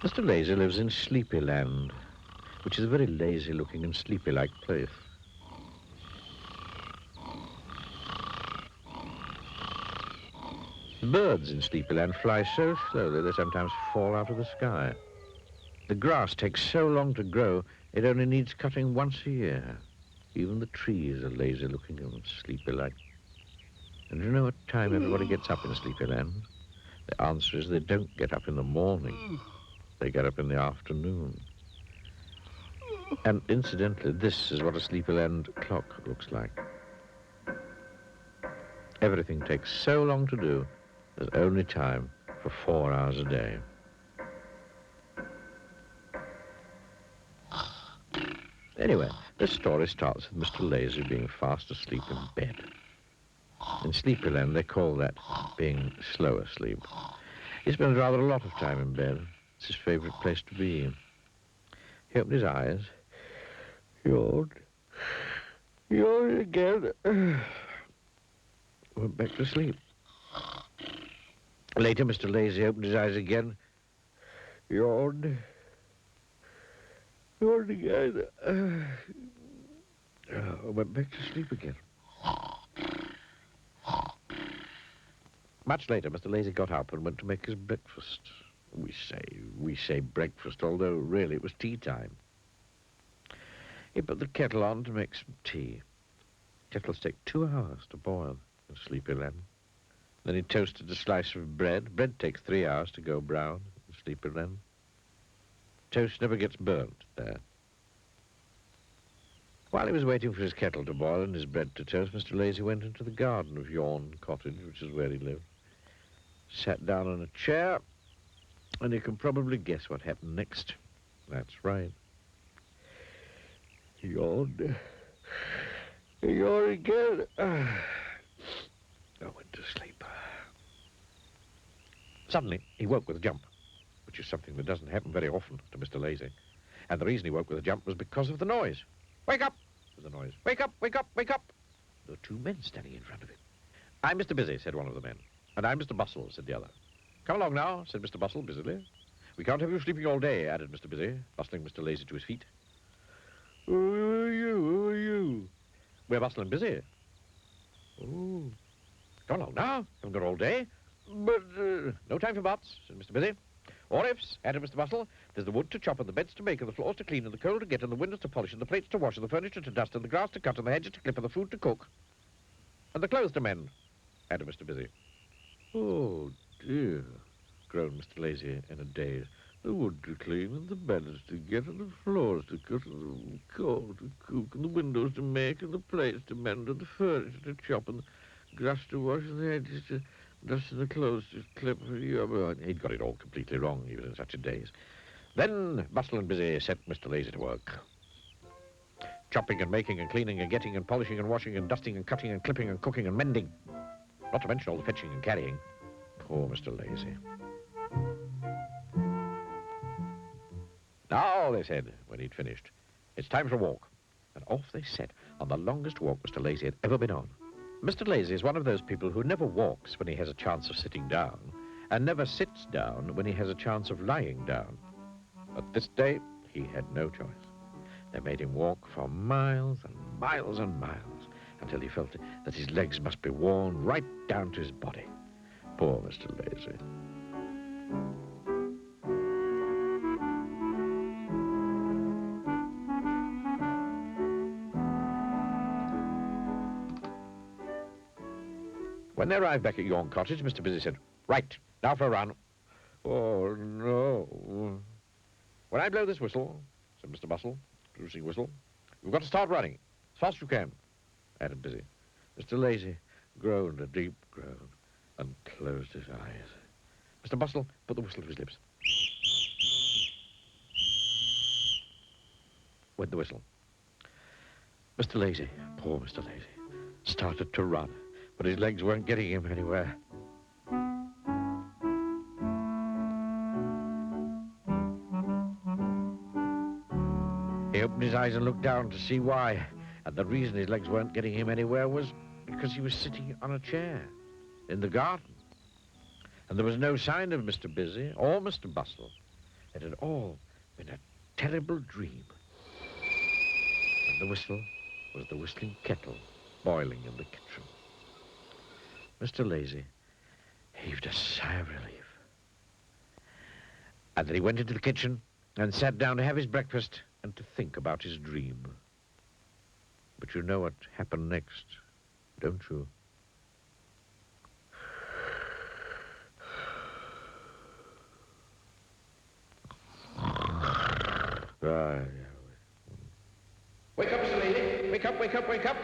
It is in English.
Mr. Lazy lives in Sleepyland, which is a very lazy-looking and sleepy-like place. The birds in Sleepyland fly so slowly they sometimes fall out of the sky. The grass takes so long to grow, it only needs cutting once a year. Even the trees are lazy-looking and sleepy-like. And do you know what time everybody gets up in Sleepyland? The answer is they don't get up in the morning. They get up in the afternoon. And incidentally, this is what a Sleepyland clock looks like. Everything takes so long to do, there's only time for 4 hours a day. Anyway, this story starts with Mr. Lazy being fast asleep in bed. In Sleepyland, they call that being slow asleep. He spends rather a lot of time in bed. It's his favourite place to be. He opened his eyes, yawned again, went back to sleep. Later, Mr. Lazy opened his eyes again, yawned again, went back to sleep again. Much later, Mr. Lazy got up and went to make his breakfast. We say breakfast, although really it was tea time. He put the kettle on to make some tea. Kettles take 2 hours to boil in Sleepyland. Then he toasted a slice of bread. Bread takes 3 hours to go brown in Sleepyland. Toast never gets burnt there. While he was waiting for his kettle to boil and his bread to toast, Mr. Lazy went into the garden of Yawn Cottage, which is where he lived. Sat down on a chair, and you can probably guess what happened next. That's right. He yawned. He yawned again. I went to sleep. Suddenly, he woke with a jump, which is something that doesn't happen very often to Mr. Lazy. And the reason he woke with a jump was because of the noise. Wake up, was the noise. Wake up, wake up, wake up. There were 2 men standing in front of him. I'm Mr. Busy, said one of the men. And I'm Mr. Bustle, said the other. Come along now, said Mr. Bustle busily. We can't have you sleeping all day, added Mr. Busy, bustling Mr. Lazy to his feet. Who are you? Who are you? We're Bustle and Busy. Oh. Come along now, haven't got all day. But, no time for buts, said Mr. Busy. Or ifs, added Mr. Bustle. There's the wood to chop and the beds to make and the floors to clean and the coal to get and the windows to polish and the plates to wash and the furniture to dust and the grass to cut and the hedges to clip and the food to cook. And the clothes to mend, added Mr. Busy. Oh, dear, groaned Mr. Lazy in a daze. The wood to clean and the beds to get and the floors to cut and the coal to cook and the windows to make and the plates to mend and the furniture to chop and the grass to wash and the hedges to dust and the clothes to clip. He'd got it all completely wrong. He was in such a daze. Then Bustle and Busy set Mr. Lazy to work. Chopping and making and cleaning and getting and polishing and washing and dusting and cutting and clipping and cooking and mending. Not to mention all the fetching and carrying. Poor Mr. Lazy. Now, they said, when he'd finished, it's time for a walk. And off they set on the longest walk Mr. Lazy had ever been on. Mr. Lazy is one of those people who never walks when he has a chance of sitting down, and never sits down when he has a chance of lying down. But this day, he had no choice. They made him walk for miles and miles and miles, until he felt that his legs must be worn right down to his body. Poor Mr. Lazy. When they arrived back at Yawn Cottage, Mr. Busy said, right, now for a run. Oh, no. When I blow this whistle, said Mr. Bustle, producing whistle, you've got to start running, as fast as you can, added Busy. Mr. Lazy groaned a deep groan and closed his eyes. Mr. Bustle put the whistle to his lips. Went the whistle. Mr. Lazy, poor Mr. Lazy, started to run, but his legs weren't getting him anywhere. He opened his eyes and looked down to see why, and the reason his legs weren't getting him anywhere was because he was sitting on a chair in the garden. And there was no sign of Mr. Busy or Mr. Bustle. It had all been a terrible dream. And the whistle was the whistling kettle boiling in the kitchen. Mr. Lazy heaved a sigh of relief. And then he went into the kitchen and sat down to have his breakfast and to think about his dream. But you know what happened next, don't you? Wake up, Mr. Lazy. Wake up, wake up, wake up.